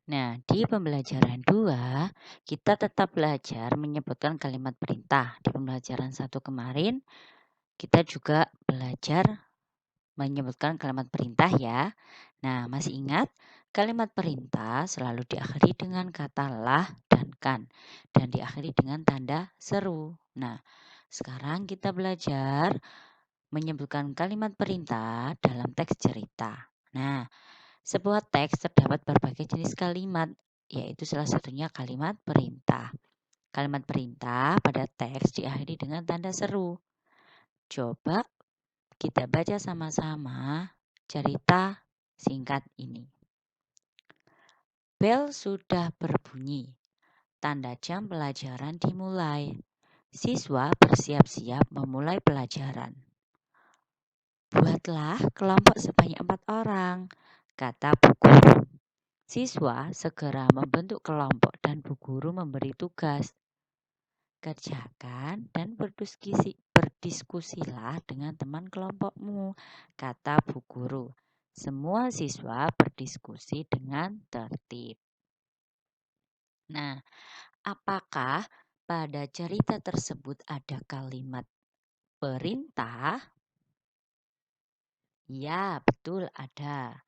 Nah, di pembelajaran 2, kita tetap belajar menyebutkan kalimat perintah. Di pembelajaran 1 kemarin, kita juga belajar menyebutkan kalimat perintah ya. Nah, masih ingat? Kalimat perintah selalu diakhiri dengan kata lah dan kan. Dan diakhiri dengan tanda seru. Nah, sekarang kita belajar menyebutkan kalimat perintah dalam teks cerita. Nah, sebuah teks terdapat berbagai jenis kalimat, yaitu salah satunya kalimat perintah. Kalimat perintah pada teks diakhiri dengan tanda seru. Coba kita baca sama-sama cerita singkat ini. Bel sudah berbunyi. Tanda jam pelajaran dimulai. Siswa bersiap-siap memulai pelajaran. Buatlah kelompok sebanyak 4 orang, kata bu guru. Siswa segera membentuk kelompok dan bu guru memberi tugas. Kerjakan dan berdiskusilah dengan teman kelompokmu, kata bu guru. Semua siswa berdiskusi dengan tertib. Nah, apakah pada cerita tersebut ada kalimat perintah? Ya, betul ada.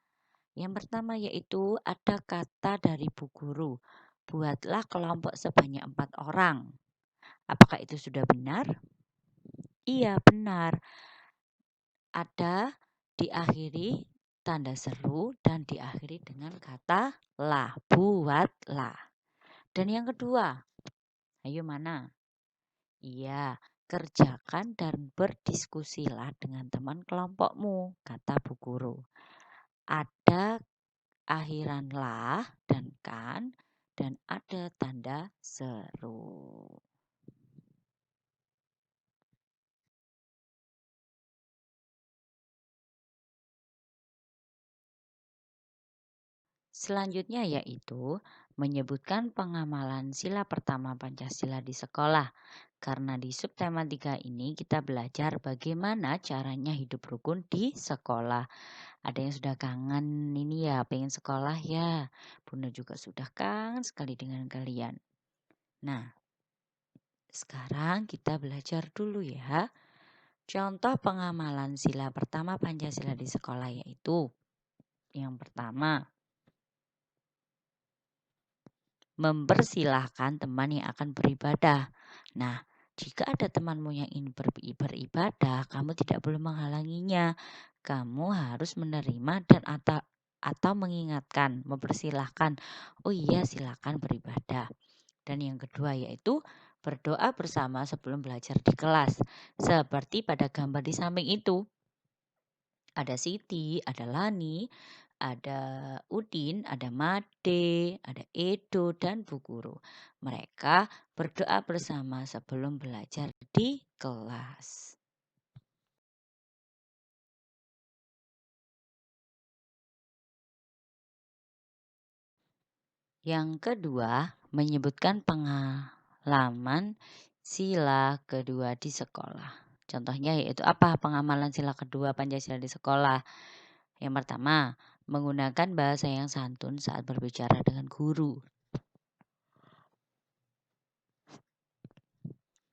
Yang pertama yaitu ada kata dari bu guru. Buatlah kelompok sebanyak 4 orang. Apakah itu sudah benar? Iya, benar. Ada diakhiri tanda seru dan diakhiri dengan kata lah. Buatlah. Dan yang kedua, ayo mana? Iya, kerjakan dan berdiskusilah dengan teman kelompokmu, kata bu guru. Ada akhiran lah dan kan, dan ada tanda seru. Selanjutnya yaitu menyebutkan pengamalan sila pertama Pancasila di sekolah. Karena di subtema 3 ini kita belajar bagaimana caranya hidup rukun di sekolah. Ada yang sudah kangen ini ya, pengen sekolah ya. Bunda juga sudah kangen sekali dengan kalian. Nah, sekarang kita belajar dulu ya. Contoh pengamalan sila pertama Pancasila di sekolah yaitu yang pertama, mempersilahkan teman yang akan beribadah. Nah, jika ada temanmu yang ingin beribadah, kamu tidak boleh menghalanginya. Kamu harus menerima dan atau mengingatkan, mempersilahkan. Oh iya, silakan beribadah. Dan yang kedua yaitu berdoa bersama sebelum belajar di kelas. Seperti pada gambar di samping itu. Ada Siti, ada Lani, ada Udin, ada Made, ada Edo, dan Bu Guru. Mereka berdoa bersama sebelum belajar di kelas. Yang kedua, menyebutkan pengalaman sila kedua di sekolah. Contohnya yaitu apa pengamalan sila kedua Pancasila di sekolah? Yang pertama, menggunakan bahasa yang santun saat berbicara dengan guru.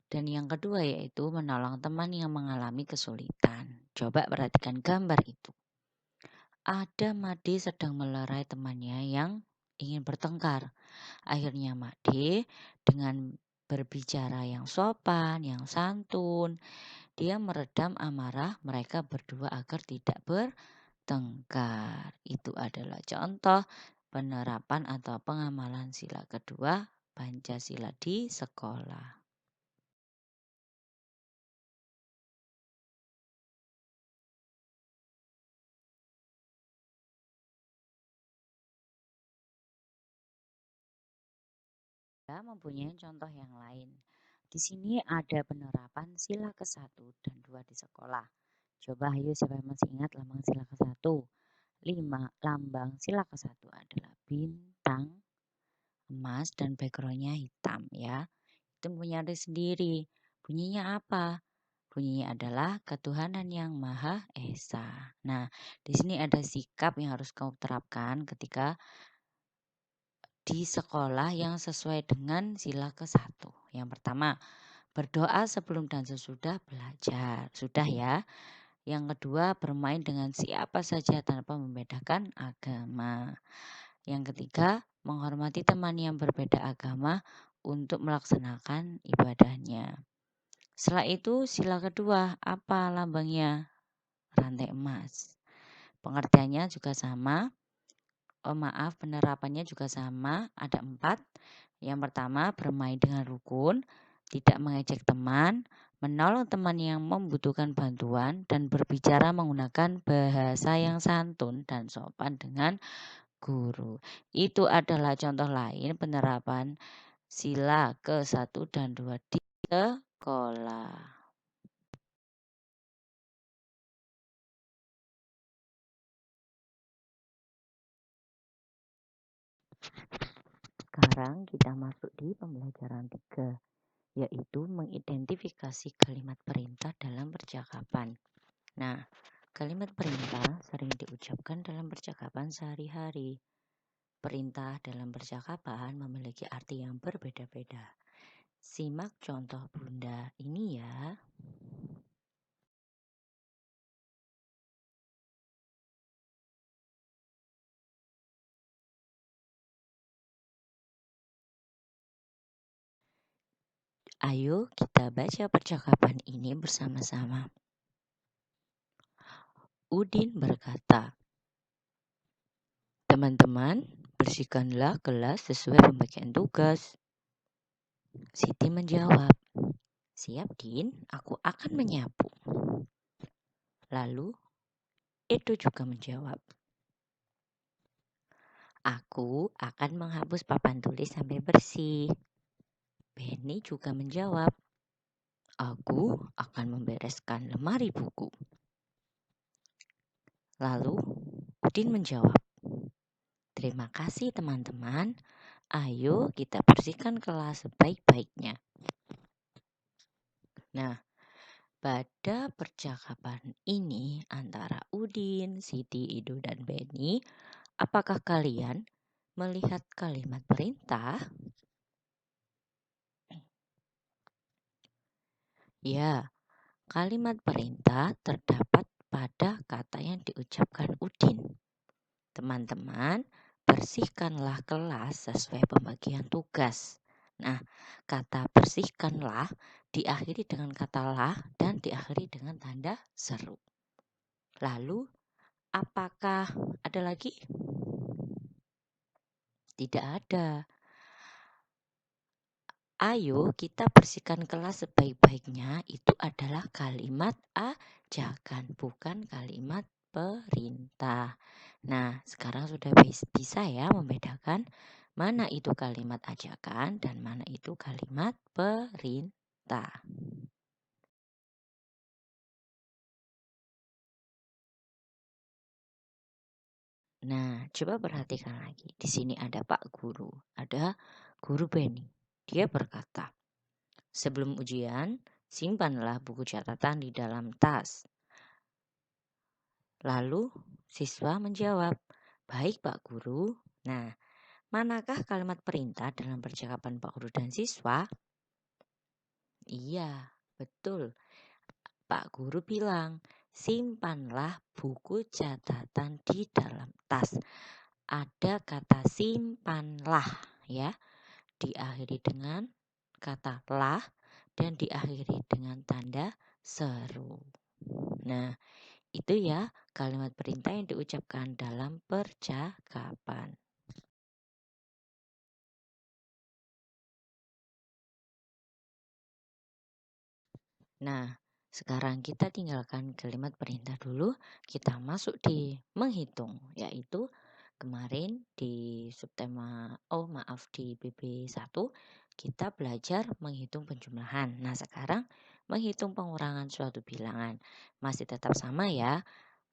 Dan yang kedua yaitu menolong teman yang mengalami kesulitan. Coba perhatikan gambar itu. Ada Made sedang melerai temannya yang ingin bertengkar. Akhirnya Made dengan berbicara yang sopan, yang santun, dia meredam amarah mereka berdua agar tidak bertengkar. Itu adalah contoh penerapan atau pengamalan sila kedua Pancasila di sekolah. Kita mempunyai contoh yang lain. Di sini ada penerapan sila ke-1 dan 2 di sekolah. Coba ayo siapa yang masih ingat lambang sila ke-1? 5. Lambang sila ke-1 adalah bintang, emas, dan backgroundnya hitam ya. Itu punya arti sendiri. Bunyinya apa? Bunyinya adalah ketuhanan yang Maha Esa. Nah, di sini ada sikap yang harus kamu terapkan ketika di sekolah yang sesuai dengan sila ke-1. Yang pertama, berdoa sebelum dan sesudah belajar. Sudah ya. Yang kedua, bermain dengan siapa saja tanpa membedakan agama. Yang ketiga, menghormati teman yang berbeda agama untuk melaksanakan ibadahnya. Setelah itu, sila kedua, apa lambangnya? Rantai emas. Pengertiannya juga sama. Penerapannya juga sama. Ada 4. Yang pertama, bermain dengan rukun, tidak mengejek teman, menolong teman yang membutuhkan bantuan, dan berbicara menggunakan bahasa yang santun dan sopan dengan guru. Itu adalah contoh lain penerapan sila ke-1 dan 2 di sekolah. Sekarang kita masuk di pembelajaran 3, yaitu mengidentifikasi kalimat perintah dalam percakapan. Nah, kalimat perintah sering diucapkan dalam percakapan sehari-hari. Perintah dalam percakapan memiliki arti yang berbeda-beda. Simak contoh Bunda ini ya. Ayo kita baca percakapan ini bersama-sama. Udin berkata, "Teman-teman, bersihkanlah kelas sesuai pembagian tugas." Siti menjawab, "Siap, Din, aku akan menyapu." Lalu, Edo juga menjawab, "Aku akan menghapus papan tulis sampai bersih." Benny juga menjawab, "Aku akan membereskan lemari buku." Lalu, Udin menjawab, "Terima kasih teman-teman. Ayo kita bersihkan kelas sebaik-baiknya." Nah, pada percakapan ini antara Udin, Siti, Ido, dan Benny, apakah kalian melihat kalimat perintah? Ya, kalimat perintah terdapat pada kata yang diucapkan Udin. Teman-teman, bersihkanlah kelas sesuai pembagian tugas. Nah, kata bersihkanlah diakhiri dengan kata lah dan diakhiri dengan tanda seru. Lalu, apakah ada lagi? Tidak ada. Ayo kita bersihkan kelas sebaik-baiknya itu adalah kalimat ajakan, bukan kalimat perintah. Nah, sekarang sudah bisa ya membedakan mana itu kalimat ajakan dan mana itu kalimat perintah. Nah, coba perhatikan lagi. Di sini ada Pak Guru, ada Guru Benny. Dia berkata, "Sebelum ujian, simpanlah buku catatan di dalam tas." Lalu siswa menjawab, "Baik Pak Guru." Nah, manakah kalimat perintah dalam percakapan Pak Guru dan siswa? Iya, betul. Pak Guru bilang, "Simpanlah buku catatan di dalam tas." Ada kata simpanlah ya, diakhiri dengan kata lah dan diakhiri dengan tanda seru. Nah, itu ya kalimat perintah yang diucapkan dalam percakapan. Nah, sekarang kita tinggalkan kalimat perintah dulu, kita masuk di menghitung, yaitu kemarin di subtema, di BB1 kita belajar menghitung penjumlahan. Nah, sekarang menghitung pengurangan suatu bilangan. Masih tetap sama ya.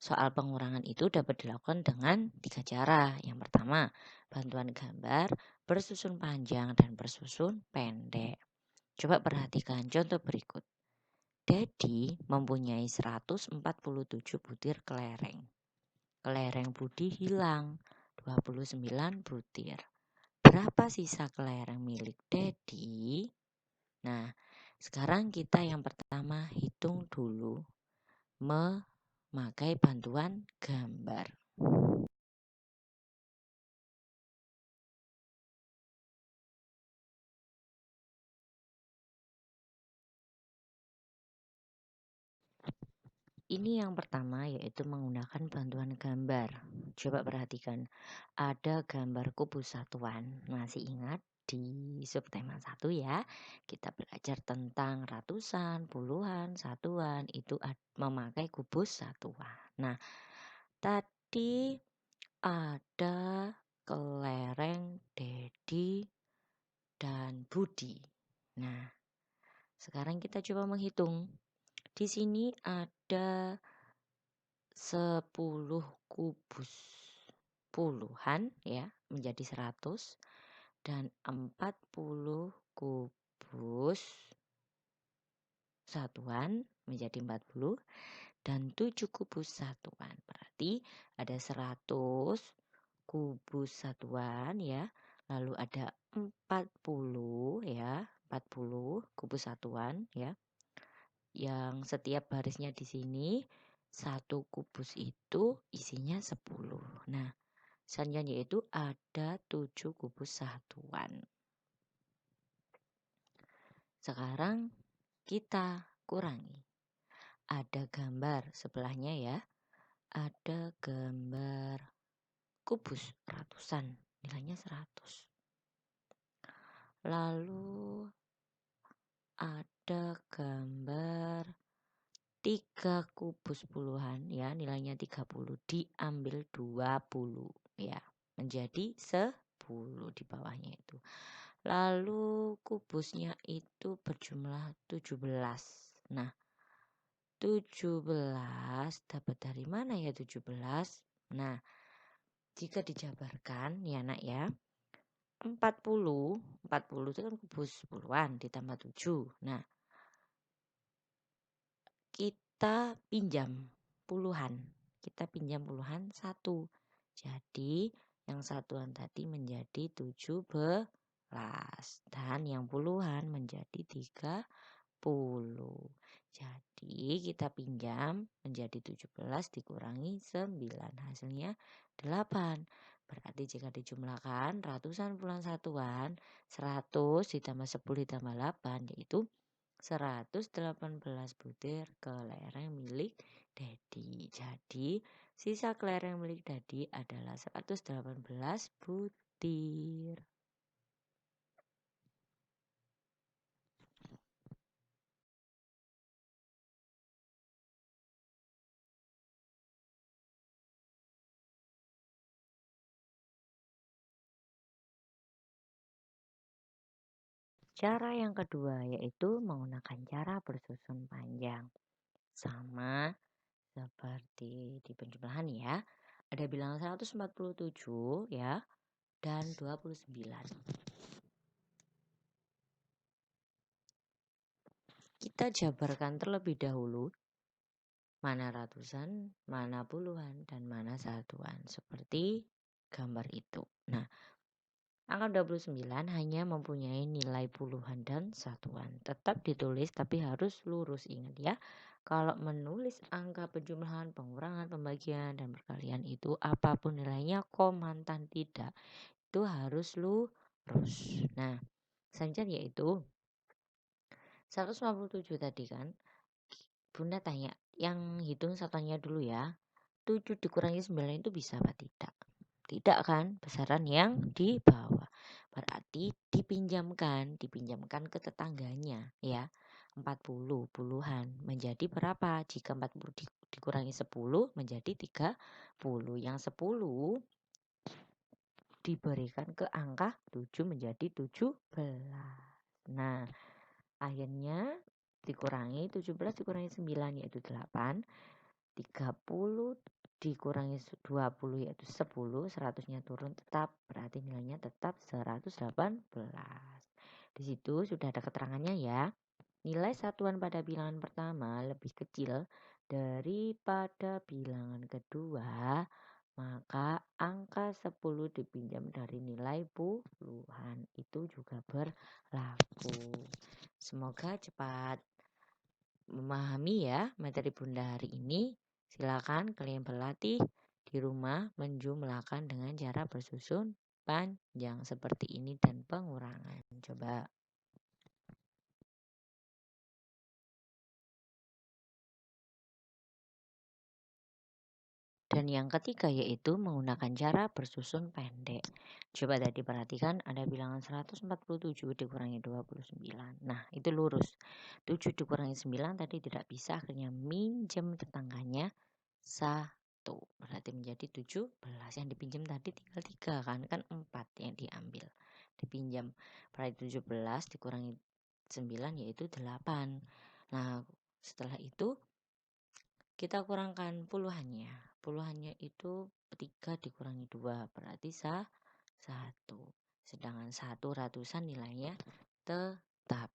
Soal pengurangan itu dapat dilakukan dengan 3 cara. Yang pertama, bantuan gambar, bersusun panjang dan bersusun pendek. Coba perhatikan contoh berikut. Dedi mempunyai 147 butir kelereng. Kelereng Budi hilang 29 butir. berapa sisa kelereng milik Dedi? Nah, sekarang kita yang pertama hitung dulu memakai bantuan gambar. Ini yang pertama yaitu menggunakan bantuan gambar. Coba perhatikan, ada gambar kubus satuan. Masih ingat di subtema 1 ya, kita belajar tentang ratusan, puluhan, satuan, itu memakai kubus satuan. Nah, tadi ada kelereng Dedi dan Budi. Nah, sekarang kita coba menghitung. Di sini ada 10 kubus puluhan ya menjadi 100 dan 40 kubus satuan menjadi 40 dan 7 kubus satuan. Berarti ada 100 kubus satuan ya. Lalu ada 40 ya, 40 kubus satuan ya. Yang setiap barisnya di sini satu kubus itu isinya 10. Nah, selanjutnya yaitu ada 7 kubus satuan. Sekarang kita kurangi. Ada gambar sebelahnya ya. Ada gambar kubus ratusan, nilainya 100. Lalu ada gambar 3 kubus puluhan ya, nilainya 30, diambil 20 ya, menjadi 10 di bawahnya itu. Lalu kubusnya itu berjumlah 17. Nah, 17 dapat dari mana ya 17? Nah, jika dijabarkan ya nak ya, 40 itu kan kubus puluhan ditambah 7. Nah, kita pinjam puluhan. Kita pinjam puluhan 1. Jadi yang satuan tadi menjadi 17 dan yang puluhan menjadi 30. Jadi kita pinjam menjadi 17 dikurangi 9, hasilnya 8. Berarti jika dijumlahkan ratusan puluhan satuan, 100 ditambah 10 ditambah 8 yaitu 118 butir kelereng milik Dedi. Jadi sisa kelereng milik Dedi adalah 118 butir. Cara yang kedua yaitu menggunakan cara bersusun panjang. Sama seperti di penjumlahan ya. Ada bilangan 147 ya dan 29. Kita jabarkan terlebih dahulu mana ratusan, mana puluhan, dan mana satuan. Seperti gambar itu. Nah, angka 29 hanya mempunyai nilai puluhan dan satuan. Tetap ditulis tapi harus lurus, ingat ya. Kalau menulis angka penjumlahan, pengurangan, pembagian, dan perkalian itu apapun nilainya, komantan tidak. Itu harus lurus. Nah, selanjutnya yaitu 157 tadi kan. Bunda tanya, yang hitung satuannya dulu ya. 7 dikurangi 9 itu bisa apa tidak? Tidak kan, besaran yang di bawah. Berarti dipinjamkan ke tetangganya ya. 40 puluhan menjadi berapa? Jika 40 dikurangi 10 menjadi 30. Yang 10 diberikan ke angka 7 menjadi 17. Nah, akhirnya dikurangi 17 dikurangi 9 yaitu 8. 30 dikurangi 20 yaitu 10, 100-nya turun tetap, berarti nilainya tetap 118. Di situ sudah ada keterangannya ya. Nilai satuan pada bilangan pertama lebih kecil daripada bilangan kedua, maka angka 10 dipinjam dari nilai puluhan. Itu juga berlaku. Semoga cepat memahami ya materi Bunda hari ini. Silakan kalian berlatih di rumah menjumlahkan dengan cara bersusun panjang seperti ini dan pengurangan. Coba. Dan yang ketiga yaitu menggunakan cara bersusun pendek. Coba tadi perhatikan ada bilangan 147 dikurangi 29. Nah, itu lurus. 7 dikurangi 9 tadi tidak bisa, akhirnya minjem tetangganya 1. Berarti menjadi 17. Yang dipinjam tadi tinggal 3 kan 4 yang diambil. Dipinjam. Berarti 17 dikurangi 9 yaitu 8. Nah, setelah itu kita kurangkan puluhannya. Puluhannya itu 3 dikurangi 2 berarti 1. Sedangkan 1 ratusan nilainya tetap.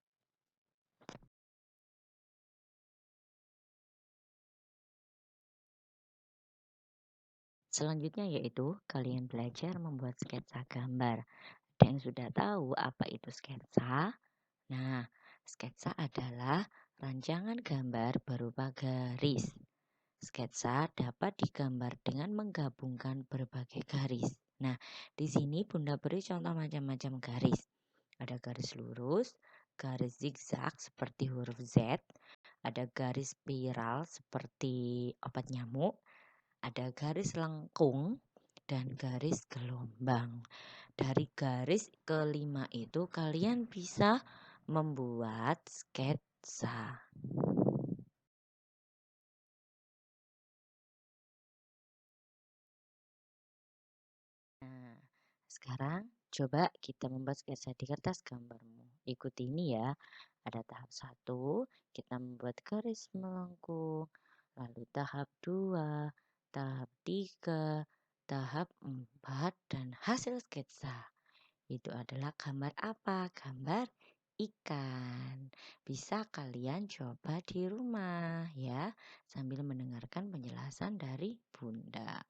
Selanjutnya yaitu kalian belajar membuat sketsa gambar. Ada yang sudah tahu apa itu sketsa? Nah, sketsa adalah rancangan gambar berupa garis. Sketsa dapat digambar dengan menggabungkan berbagai garis. Nah, di sini Bunda beri contoh macam-macam garis. Ada garis lurus, garis zigzag seperti huruf Z, ada garis spiral seperti obat nyamuk, ada garis lengkung, dan garis gelombang. Dari garis kelima itu kalian bisa membuat sketsa. Nah, sekarang coba kita membuat sketsa di kertas gambarmu. Ikuti ini ya. Ada tahap 1, kita membuat garis melengkung. Lalu tahap 2, tahap 3, tahap 4, dan hasil sketsa. Itu adalah gambar apa? Gambar ikan. Bisa kalian coba di rumah ya, sambil mendengarkan penjelasan dari Bunda.